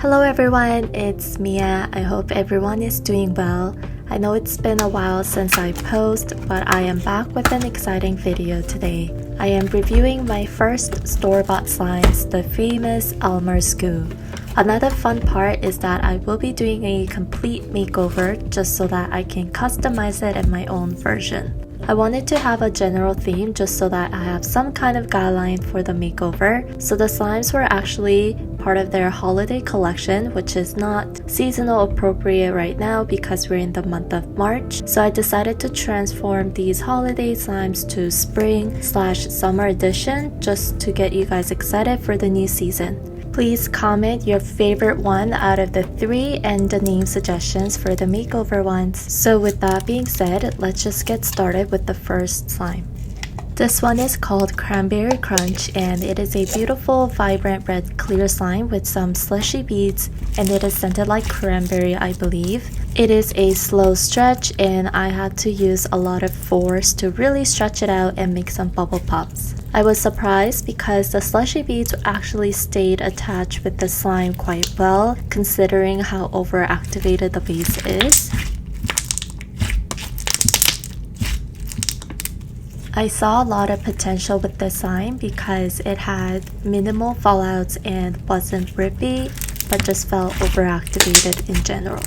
Hello everyone, it's Mia. I hope everyone is doing well. I know it's been a while since I post, but I am back with an exciting video today. I am reviewing my first store-bought slimes, the famous Elmer'S Gue. Another fun part is that I will be doing a complete makeover just so that I can customize it in my own version. I wanted to have a general theme just so that I have some kind of guideline for the makeover. So the slimes were actually part of their holiday collection, which is not seasonal appropriate right now because we're in the month of March. So I decided to transform these holiday slimes to spring/summer edition just to get you guys excited for the new season. Please comment your favorite one out of the 3 and the name suggestions for the makeover ones. So with that being said, let's just get started with the first slime. This one is called Cranberry Crunch and it is a beautiful vibrant red clear slime with some slushy beads and it is scented like cranberry, I believe. It is a slow stretch and I had to use a lot of force to really stretch it out and make some bubble pops. I was surprised because the slushy beads actually stayed attached with the slime quite well considering how overactivated the base is. I saw a lot of potential with this slime because it had minimal fallouts and wasn't rippy, but just felt overactivated in general.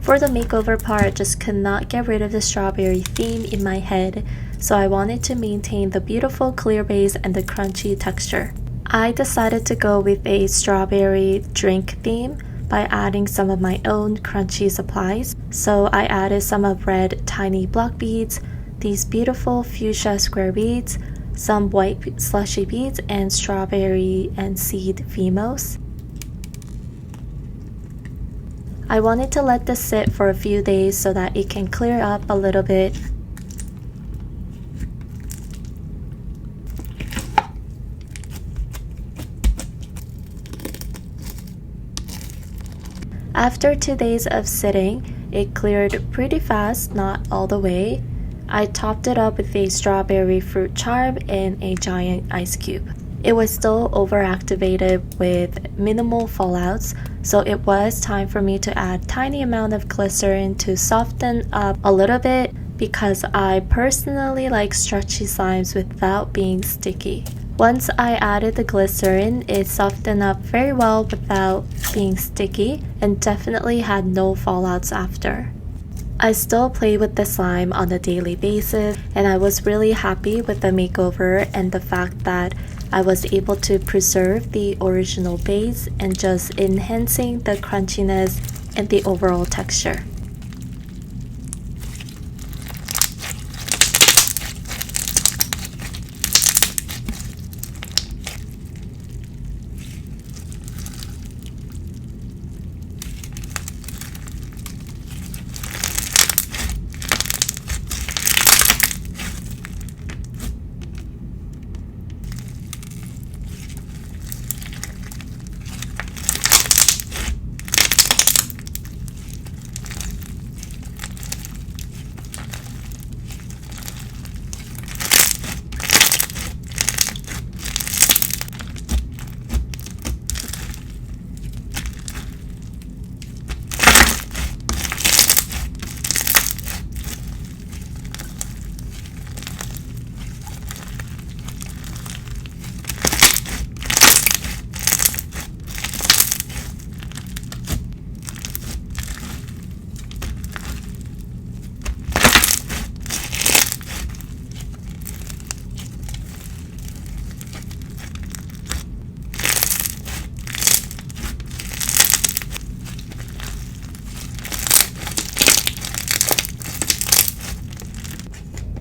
For the makeover part, I just could not get rid of the strawberry theme in my head, so I wanted to maintain the beautiful clear base and the crunchy texture. I decided to go with a strawberry drink theme by adding some of my own crunchy supplies. So I added some of red tiny block beads, these beautiful fuchsia square beads, some white slushy beads, and strawberry and seed Vimos. I wanted to let this sit for a few days so that it can clear up a little bit. After 2 days of sitting, it cleared pretty fast, not all the way. I topped it up with a strawberry fruit charm and a giant ice cube. It was still overactivated with minimal fallouts, so it was time for me to add tiny amount of glycerin to soften up a little bit because I personally like stretchy slimes without being sticky. Once I added the glycerin, it softened up very well without being sticky and definitely had no fallouts after. I still play with the slime on a daily basis and I was really happy with the makeover and the fact that I was able to preserve the original base and just enhancing the crunchiness and the overall texture.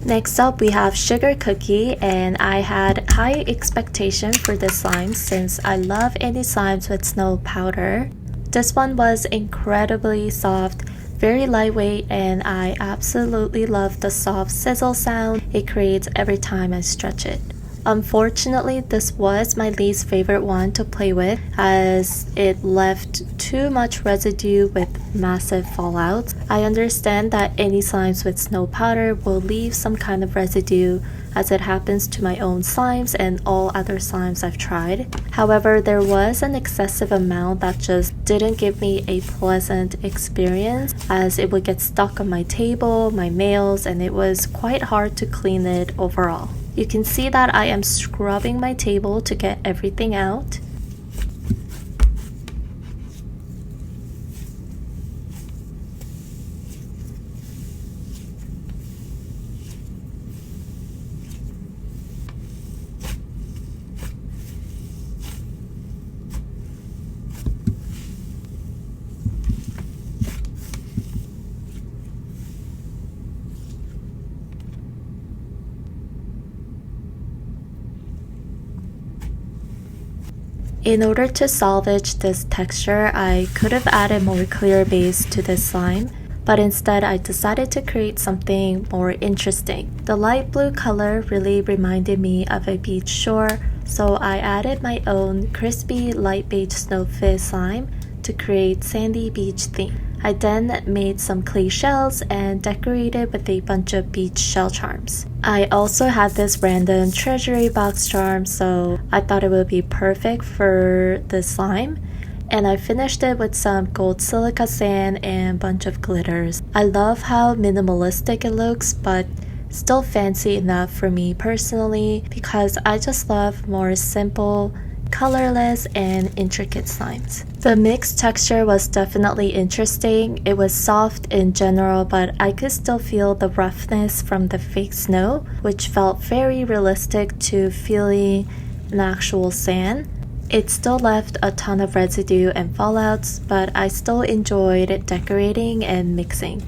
Next up we have Sugar Cookie, and I had high expectation for this slime since I love any slimes with snow powder. This one was incredibly soft, very lightweight, and I absolutely love the soft sizzle sound it creates every time I stretch it. Unfortunately, this was my least favorite one to play with as it left too much residue with massive fallouts. I understand that any slimes with snow powder will leave some kind of residue as it happens to my own slimes and all other slimes I've tried. However, there was an excessive amount that just didn't give me a pleasant experience as it would get stuck on my table, my nails, and it was quite hard to clean it overall. You can see that I am scrubbing my table to get everything out. In order to salvage this texture, I could have added more clear base to this slime, but instead I decided to create something more interesting. The light blue color really reminded me of a beach shore, so I added my own crispy light beige snow fizz slime to create sandy beach theme. I then made some clay shells and decorated with a bunch of beach shell charms. I also had this random treasury box charm, so I thought it would be perfect for the slime. And I finished it with some gold silica sand and a bunch of glitters. I love how minimalistic it looks, but still fancy enough for me personally because I just love more simple, colorless, and intricate slimes. The mixed texture was definitely interesting. It was soft in general, but I could still feel the roughness from the fake snow, which felt very realistic to feeling an actual sand. It still left a ton of residue and fallouts, but I still enjoyed decorating and mixing.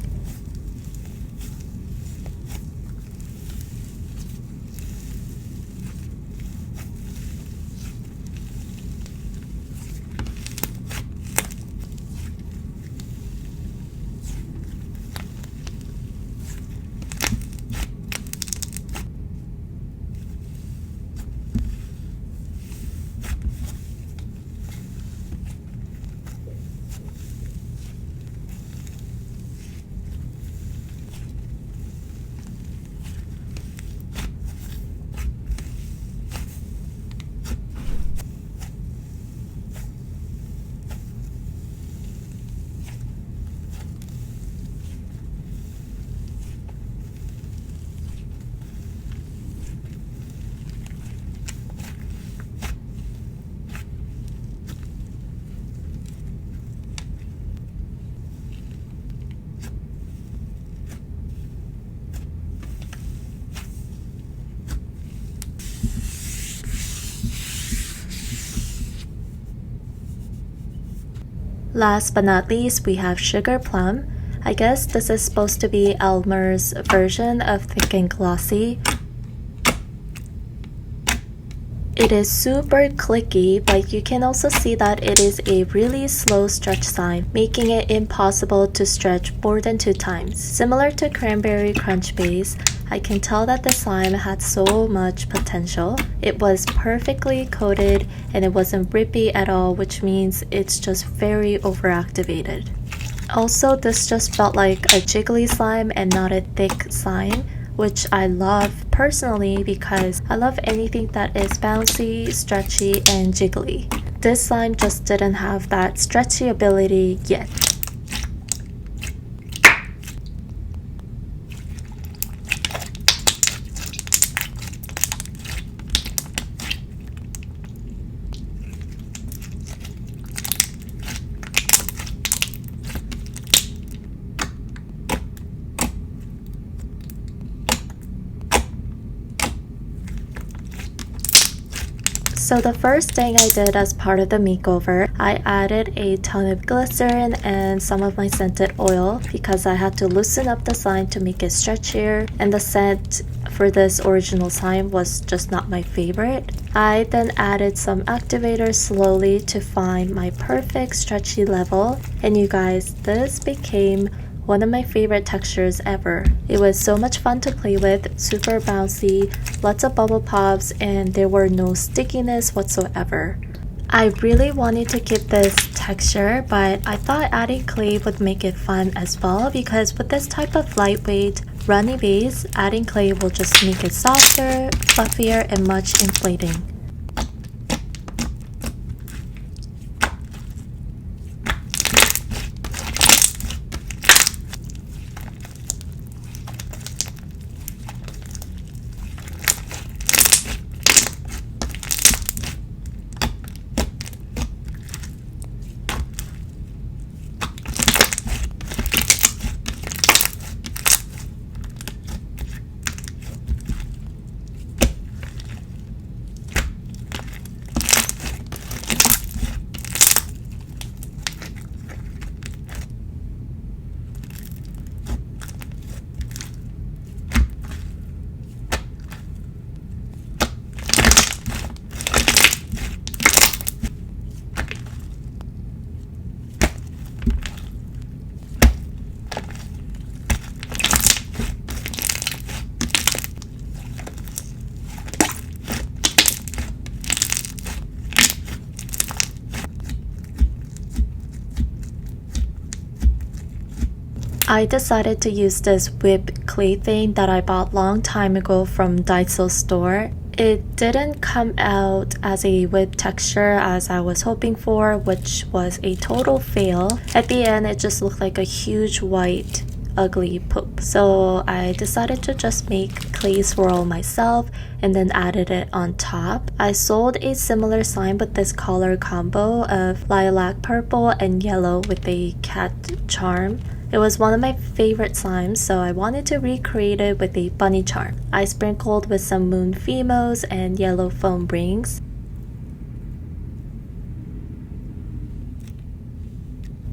Last but not least, we have Sugar Plum. I guess this is supposed to be Elmer's version of Thick and Glossy. It is super clicky, but you can also see that it is a really slow stretch slime, making it impossible to stretch more than 2 times. Similar to Cranberry Crunch base, I can tell that the slime had so much potential. It was perfectly coated and it wasn't rippy at all, which means it's just very overactivated. Also, this just felt like a jiggly slime and not a thick slime, which I love personally because I love anything that is bouncy, stretchy, and jiggly. This slime just didn't have that stretchy ability yet. So the first thing I did as part of the makeover, I added a ton of glycerin and some of my scented oil because I had to loosen up the slime to make it stretchier, and the scent for this original slime was just not my favorite. I then added some activator slowly to find my perfect stretchy level, and you guys, this became one of my favorite textures ever. It was so much fun to play with, super bouncy, lots of bubble pops, and there were no stickiness whatsoever. I really wanted to keep this texture, but I thought adding clay would make it fun as well, because with this type of lightweight, runny base, adding clay will just make it softer, fluffier, and much inflating. I decided to use this whipped clay thing that I bought long time ago from Daiso store. It didn't come out as a whipped texture as I was hoping for, which was a total fail. At the end, it just looked like a huge white ugly poop. So I decided to just make clay swirl myself and then added it on top. I sold a similar slime with this color combo of lilac purple and yellow with a cat charm. It was one of my favorite slimes, so I wanted to recreate it with a bunny charm. I sprinkled with some moon phemos and yellow foam rings.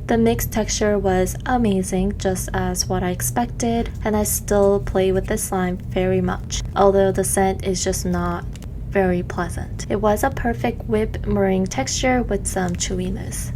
The mixed texture was amazing, just as what I expected, and I still play with this slime very much, although the scent is just not very pleasant. It was a perfect whipped meringue texture with some chewiness.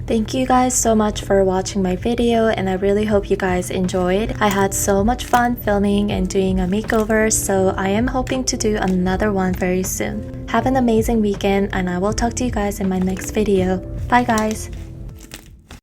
Thank you guys so much for watching my video, and I really hope you guys enjoyed. I had so much fun filming and doing a makeover, so I am hoping to do another one very soon. Have an amazing weekend, and I will talk to you guys in my next video. Bye guys!